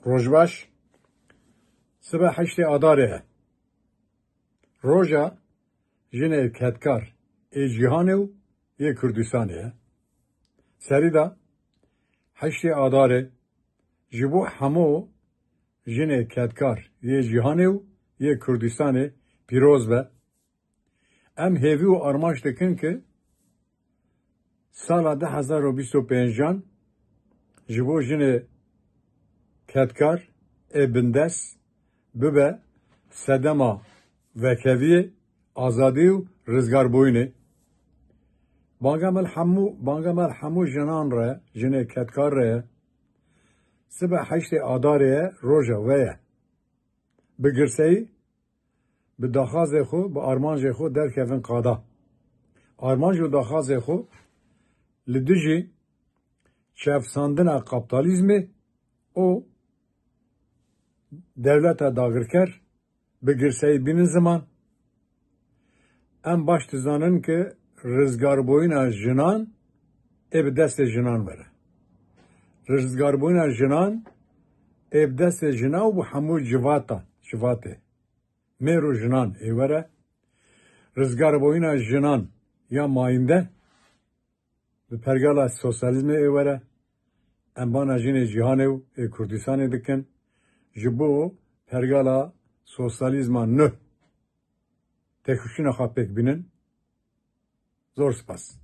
Rojbaş, sibê heştê Adarê ye. Roja jinê ketkar ê cîhanê û yê Kurdistanê ye. Serî da heştê Adarê ji bo hemû jinê ketkar yê cîhanê û yê Kurdistanê pîroz be. Em hêvî û armanc dikin ki sala 2025 ji bo jinê ketkar ê bindest bibe sedema vekeviyê, azadî û rizgarbûyînê. Banga me hemû jinan re, jinê ketkar re ye, sibê heştê Adarê ye roja we ye. Bi girseyî, bi daxwazê xwe, bi armancê xwe derkevin qada. Armanc û daxwazê xwe li dijî çevsandina kapitalizmê û devleta dagirker bi girseyî bînin ziman. Em baş dizanin ki rizgarbûyîna jinan ê bi destê jinan were. Rizgarbûyîna jinan ê bi destê jinan û bi hemû civatê mêr û jinan ê were. Rizgarbûyîna jinan ya mayînde bi pergala sosyalîzmê ê were. Em bana jinê cîhanê û ê Kurdistanê dikin ji bo pergala sosyalîzma nû têkoşîna xwe pêk bînin. Zor spas.